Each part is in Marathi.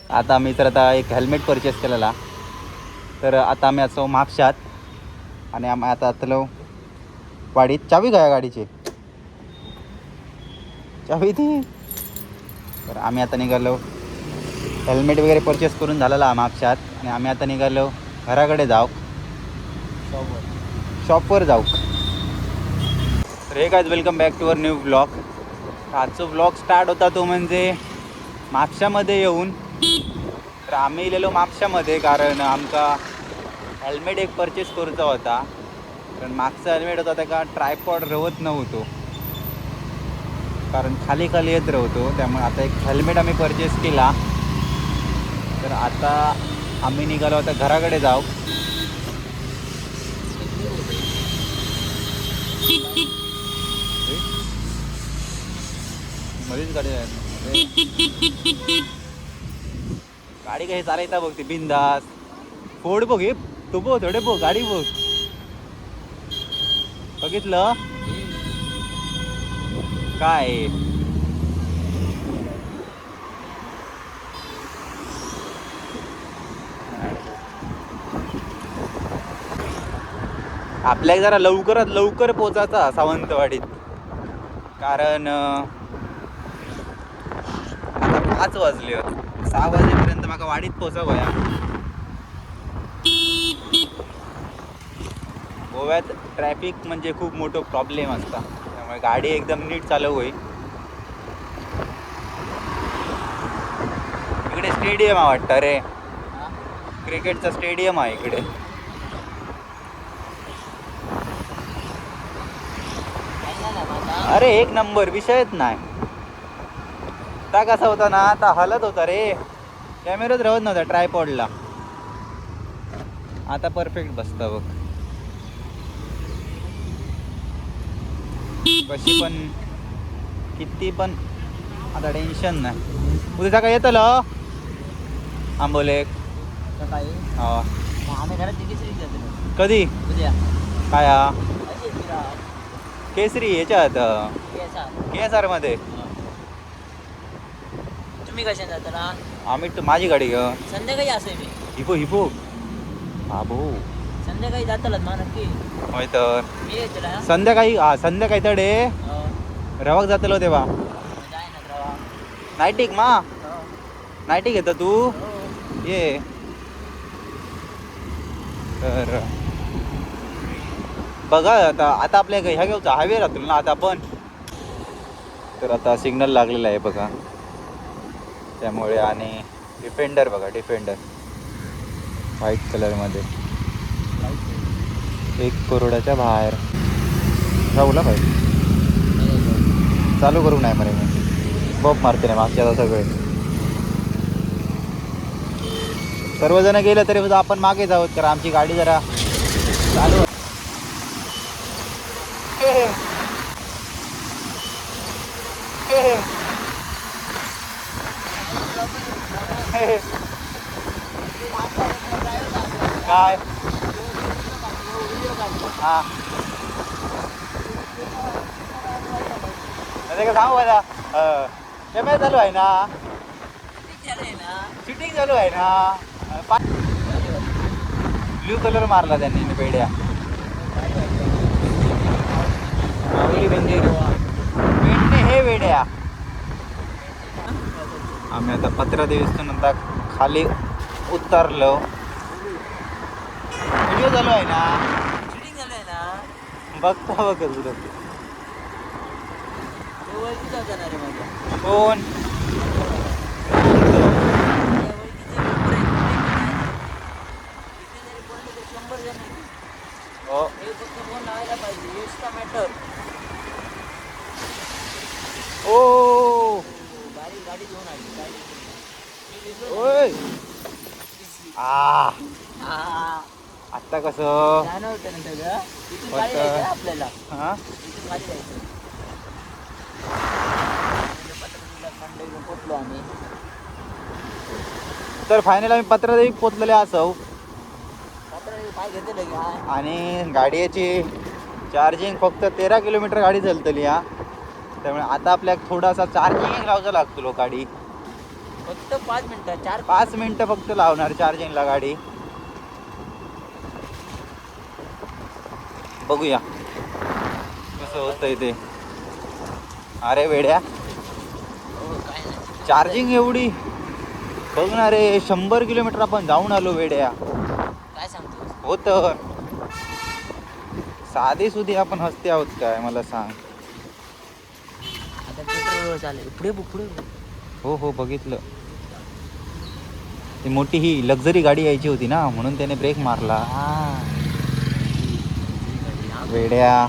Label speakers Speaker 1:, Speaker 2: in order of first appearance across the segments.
Speaker 1: आता आम्ही तर आता एक हेल्मेट परचेस केलेला. तर आता आम्ही असो म्हापशात आणि आम्ही आता आतलो वाडीत. चावी काय गाडीची? चावी ती. तर आम्ही आता निघालो. हेल्मेट वगैरे परचेस करून झालेला म्हापशात आणि आम्ही आता निघालो घराकडे जाऊ. शॉपवर जाऊ. तर हे काय, welcome back to our new blog. आजचा ब्लॉग स्टार्ट होता तो म्हणजे म्हापशामध्ये येऊन. तर आम्ही गेलेलो म्हापशामध्ये कारण आमका हेल्मेट एक परचेस करूचा होता. कारण मागचा हेल्मेट होता त्याका ट्रायपॉड रवत नव्हतो, कारण खाली खाली येत राहतो. त्यामुळे आता एक हेल्मेट आम्ही परचेस केला. तर आता आम्ही निघालो आता घराकडे जाऊ. मध्येच गाडी गाडी काही चालायचा बघ ती बिंदास. फोड बघ, हे तो बघ थोडे बघ गाडी बघ. बघितलं काय? आपल्याला जरा लवकरात लवकर पोचायचा सावंतवाडीत, कारण आता 5 वाजले. 6 वाजेपर्यंत माका वाडीत पोचावया. गोव्यात ट्रॅफिक म्हणजे खूप मोठं प्रॉब्लेम असता, त्यामुळे गाडी एकदम नीट चालव होई. इकडे स्टेडियम आहे वाटतं रे, क्रिकेटचा स्टेडियम आहे इकडे. अरे एक नंबर, विषयच नाही. आता कसा होता ना, आता हलत होता रे, कॅमेराच राहत नव्हता ट्रायपॉडला. आता परफेक्ट बसता बघ. कशी पण किती पण आता टेन्शन नाही. उद्या सकाळी येतलं आंबोले. हा
Speaker 2: आम्ही घरात केसरी
Speaker 1: कधी
Speaker 2: उद्या
Speaker 1: काय केसरी याच्यात KSR मध्ये.
Speaker 2: तुम्ही कशा जाता ना?
Speaker 1: आम्ही माझी गाडी ग
Speaker 2: संध्याकाळी असेल मी.
Speaker 1: हिपो हिपो हा भाऊ
Speaker 2: संध्याकाळी जातालच मा नक्की.
Speaker 1: होय तर
Speaker 2: मी येतो ना
Speaker 1: संध्याकाळी. हा संध्याकाळी तडे रवाक जातलो तेव्हा.
Speaker 2: जाय ना प्रवा.
Speaker 1: नाईटिक मा नाईटिक येतं तू ये. तर बघा आता आता आपल्या ह्या घेऊचा हायवे राहतो ना आता आपण. तर आता सिग्नल लागलेला आहे बघा, त्यामुळे. आणि डिफेंडर बघा, डिफेंडर व्हाईट कलरमध्ये 1 करोडाच्या बाहेर. राहूला पाहिजे चालू करू नाही मरे मी बॉब मारते नाही मागच्या सगळे. सर्वजण गेलं तरी सुद्धा आपण मागेच आहोत, कारण आमची गाडी जरा चालू काय. हा का सांगू आता कॅमेरा चालू आहे ना, शूटिंग चालू आहे ना. ब्ल्यू कलर मारला त्यांनी बेड्या. हे वेड्या. आम्ही आता पत्रादेवीतून नंतर खाली उतरलो. व्हिडिओ चालू आहे ना,
Speaker 2: शूटिंग झालं आहे ना.
Speaker 1: बघता बघत तुझं
Speaker 2: ओळखी जाता ना रे माझ्या.
Speaker 1: कोण हो
Speaker 2: फक्त फोन लावायला पाहिजे. Extra matter.
Speaker 1: ओ
Speaker 2: बारीक गाडी घेऊन आली.
Speaker 1: ओय आता कसं
Speaker 2: जाणं होतं ना सगळं. इथून
Speaker 1: फक्त-
Speaker 2: गाडी जायचं आपल्याला.
Speaker 1: हा
Speaker 2: इथून गाडी जायचं. मंडई पोचलो आम्ही.
Speaker 1: तर फायनल आम्ही पत्रादेवी पोचलेले असो.
Speaker 2: पाय घेतले की हा.
Speaker 1: आणि गाडीची चार्जिंग फक्त 13 किलोमीटर गाडी चालतली हा. त्यामुळे आता आपल्याक थोडासा चार्जिंग लावचा लागतो गाडी.
Speaker 2: फक्त 5 मिनिटं
Speaker 1: 5 मिनिटं फक्त लावणार चार्जिंगला गाडी. बघूया कसं होतंय ते. अरे वेड्या
Speaker 2: काय नाही.
Speaker 1: चार्जिंग एवढी बघ ना रे. 100 किलोमीटर आपण जाऊन आलो वेड्या.
Speaker 2: काय सांगतोस?
Speaker 1: होतं साधी सुधी आपण हसते आहोत काय मला सांग.
Speaker 2: आता पेट्रोल चालेल. पुढे बघ, पुढे बघ.
Speaker 1: हो हो बघितलं. ती मोठी ही लक्झरी गाडी यायची होती ना म्हणून त्याने ब्रेक मारला. वेड्या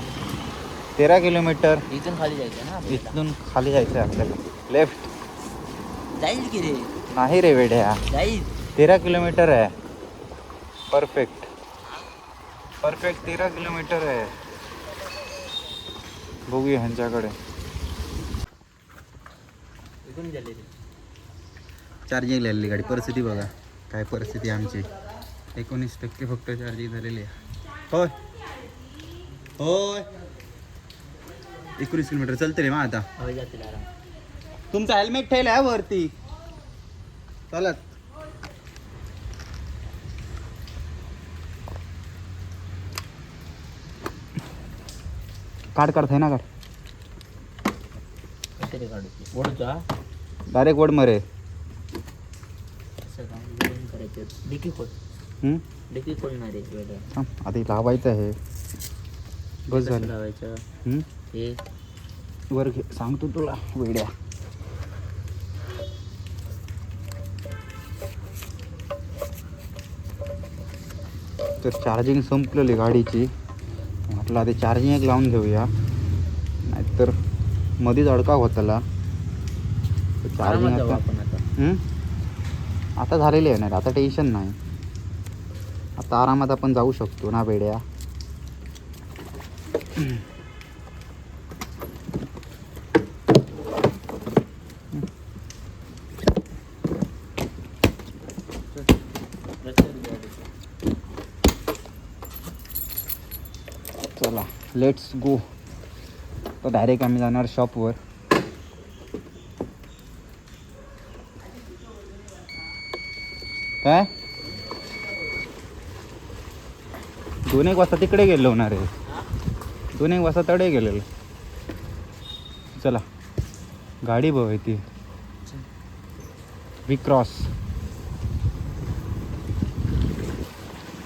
Speaker 1: 13 किलोमीटर
Speaker 2: इथून खाली जायचं ना आपल्याला.
Speaker 1: इथून खाली जायचं आहे आपल्याला. लेफ्ट
Speaker 2: जाईल की रे?
Speaker 1: नाही रे वेड्या.
Speaker 2: जाईल.
Speaker 1: 13 किलोमीटर आहे. परफेक्ट 13 किलोमीटर आहे. बघूया ह्यांच्याकडे.
Speaker 2: इथून गेले रे.
Speaker 1: चार्जिंग लागली गाडी. परिस्थिती बघा काय परिस्थिती आमची. 19% फक्त चार्जिंग झालेली आहे. होय होय 19 किलोमीटर चलते रे मग आता.
Speaker 2: हवे जातील आराम.
Speaker 1: तुमचा हेल्मेट ठेवला आहे वरती चालत. काढ आहे ना काढ.
Speaker 2: कसे रे काढू? ओढचा
Speaker 1: डायरेक्ट वड मरे.
Speaker 2: असं काय करायचं? डिकी खोल. डिकी खोलणार आहे वेगळं.
Speaker 1: आधी लावायचं आहे. बस
Speaker 2: कसं
Speaker 1: झालं.
Speaker 2: लावायचं? हे
Speaker 1: वर घे सांगतो तुला वेड्या. तर चार्जिंग संपलेली गाडीची. म्हटलं आधी चार्जिंग एक लावून घेऊया नाहीतर मध्येच अडका होताला. चार्जिंग
Speaker 2: आरामात जाऊ
Speaker 1: आता
Speaker 2: आपण आता.
Speaker 1: आता झालेली आहे ना. आता टेन्शन नाही. आता आरामात आपण जाऊ शकतो ना वेड्या. चला लेट्स गो. तर डायरेक्ट आम्ही जाणार शॉपवर. काय 2-1 वाजता तिकडे गेलो होणार आहे. 2-1 वाजता तडे गेलेलो. चला गाडी बघ ती विक्रॉस.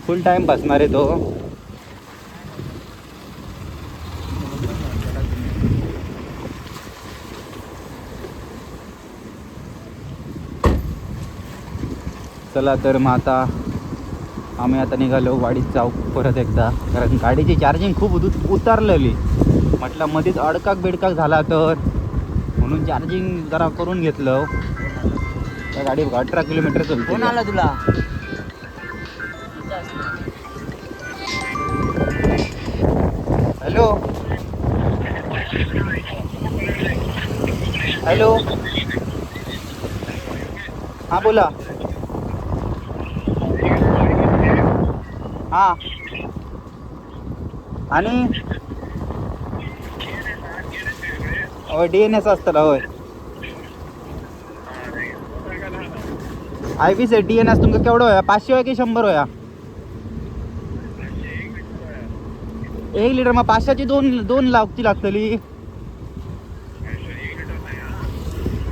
Speaker 1: फुल टाइम बसणार आहे तो. चला तर मग आता आम्ही आता निघालो वाडीत जाऊ परत एकदा. कारण गाडीची चार्जिंग खूप उतारलेली. म्हटलं मध्येच अडकाक बिडकाक झाला तर म्हणून चार्जिंग जरा करून घेतलं. त्या गाडी 18 किलोमीटर
Speaker 2: कोण
Speaker 1: चालते.
Speaker 2: आला तुला?
Speaker 1: हॅलो हॅलो हां बोला. हां आणि होय DNS असतं होय. IB सेट DNS तुमका केवढं होया? 500 होया की 100 होया? 1 लिटर. मग 500ची 2 लागतली.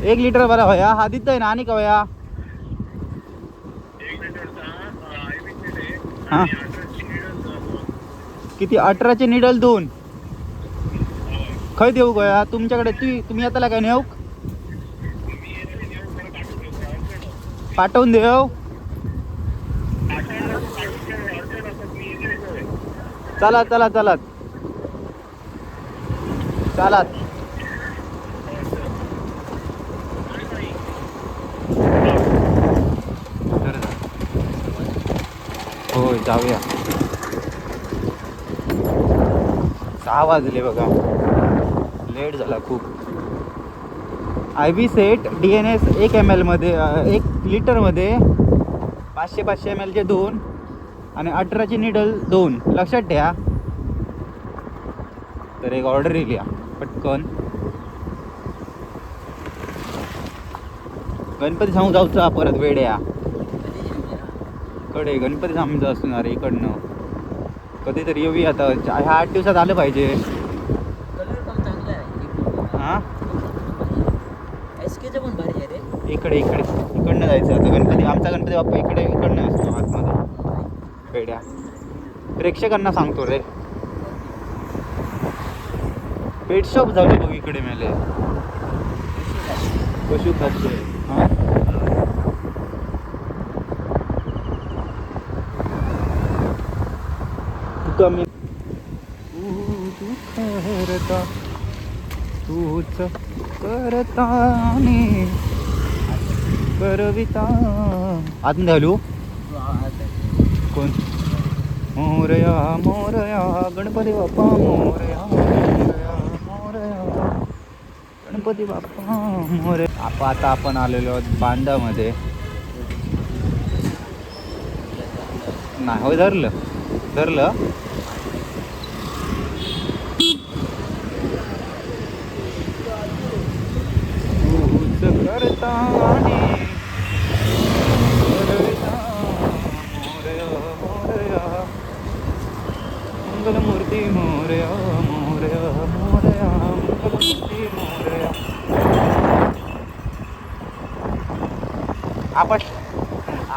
Speaker 1: 1 लिटर बरा होया. हा दिसतंय ना. आणि का होया? हां किती? 18चे निडल 2. खय देऊ गोया तुमच्याकडे? तुम्ही येताला काय नेऊ? पाठवून देऊ. चला चला चलात चालात. होय जाऊया. 6 वाजले बघा. लेट झाला खूप. IB सेट DNS 1 ml मध्ये 1 लिटरमध्ये 500 ml चे 2 आणि 18ची निडल 2. लक्षात ठेवा. तर एक ऑर्डर येईल या पटकन. गणपती सांगू जाऊचा परत वेड्या कडे गणपती सांगू असणार इकडनं. कधीतरी येऊया आता. ह्या 8 दिवसात आलं पाहिजे.
Speaker 2: कलर पण चांगला आहे.
Speaker 1: हां
Speaker 2: एसकेचं पण भारी आहे रे.
Speaker 1: इकडनं जायचं आता. गणपती आमचा गणपती बाप्पा इकडनं असतो आतमध्ये वेड्या. प्रेक्षकांना सांगतो रे. पेट शॉप झाले बघ इकडे मेले पशु खाद्य. हां कमी तूच करता आणि करविता. आतमध्ये घालू कोण. मोरया मोरया गणपती बाप्पा मोरया मोरया मोरया गणपती बाप्पा मोरया. आता आपण आलेलो आहोत बांधामध्ये. नाही हो धरलं तूच करता आणि करविता मोरया मोरया मंगलमूर्ती मोरया मोरया मोरया मंगलमूर्ती मोरया.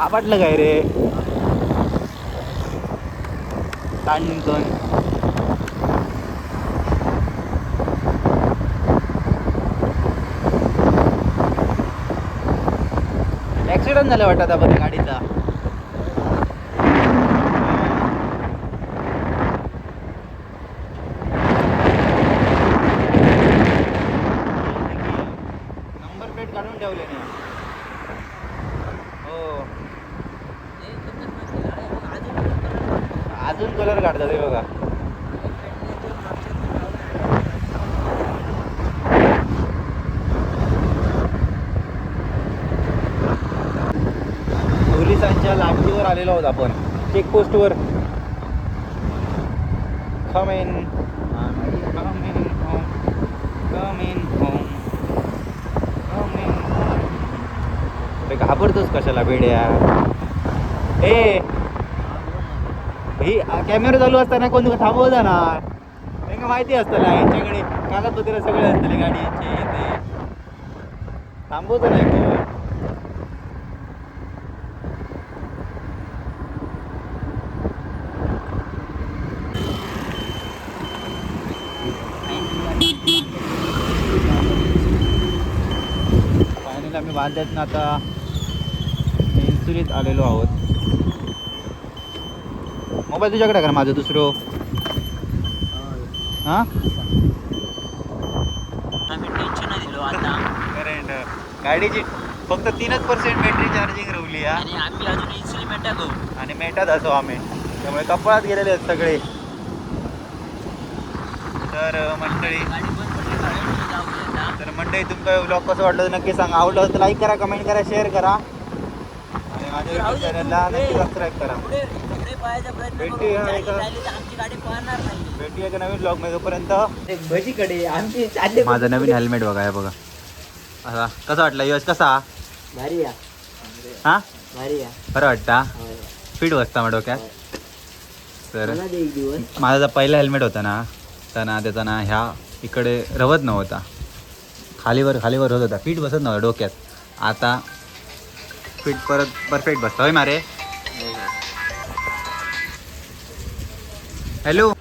Speaker 1: आपटलं काय रे तांडण. ऍक्सिडेंट झाला वाटत आपण गाडीचा. नंबर प्लेट काढून ठेवले ना. हो अजून कलर काढतात हे बघा. पोलिसांच्या लाठीवर आलेलो आहोत आपण चेकपोस्टवर. Come in home come in home come in home. घाबरतोस कशाला बेड्या. ए ही कॅमेरा चालू असताना कोण थांबवता ना. त्यांना माहिती असतं ना यांच्याकडे कागदपत्र सगळे असतले गाडीचे ते थांबवतो नाही कोण. फायनली आम्ही बांधल्यात ना आता इन्सुलीत आलेलो आहोत. मोबाईल तुझ्याकडे का माझं दुसरं. हां
Speaker 2: आम्ही टेन्शन दिलो आता.
Speaker 1: करेंट गाडीची फक्त 3% बॅटरी चार्जिंग रवली.
Speaker 2: आणि आम्ही अजून इन्सुलिन मेटा
Speaker 1: आणि मेटात असो आम्ही. त्यामुळे कपाळात गेलेले आहेत सगळे. तर मंडळी तुमचा ब्लॉग कसं वाटलं तर नक्की सांगा. आवडलं तर लाईक करा, कमेंट करा, शेअर करा आणि माझ्या युट्यूब चॅनलला नक्की सबस्क्राईब करा. भेटूया एका नवीन ब्लॉग मध्ये. तोपर्यंत
Speaker 2: भजीकडे आमची चालले.
Speaker 1: माझं नवीन हेल्मेट बघा हे बघा. आता कसा वाटला यश कसा.
Speaker 2: भारी या
Speaker 1: हां
Speaker 2: भारी या.
Speaker 1: बरं वाटता. स्पीड बसता मग डोक्यात. तर
Speaker 2: एक दिवस
Speaker 1: माझा जो पहिला हेल्मेट होता ना त्याचा ना ह्या इकडे रवत नव्हता. खालीवर होत होता. फिट बसत नव्हता डोक्यात. आता फिट परत परफेक्ट बसता होय मारे. हॅलो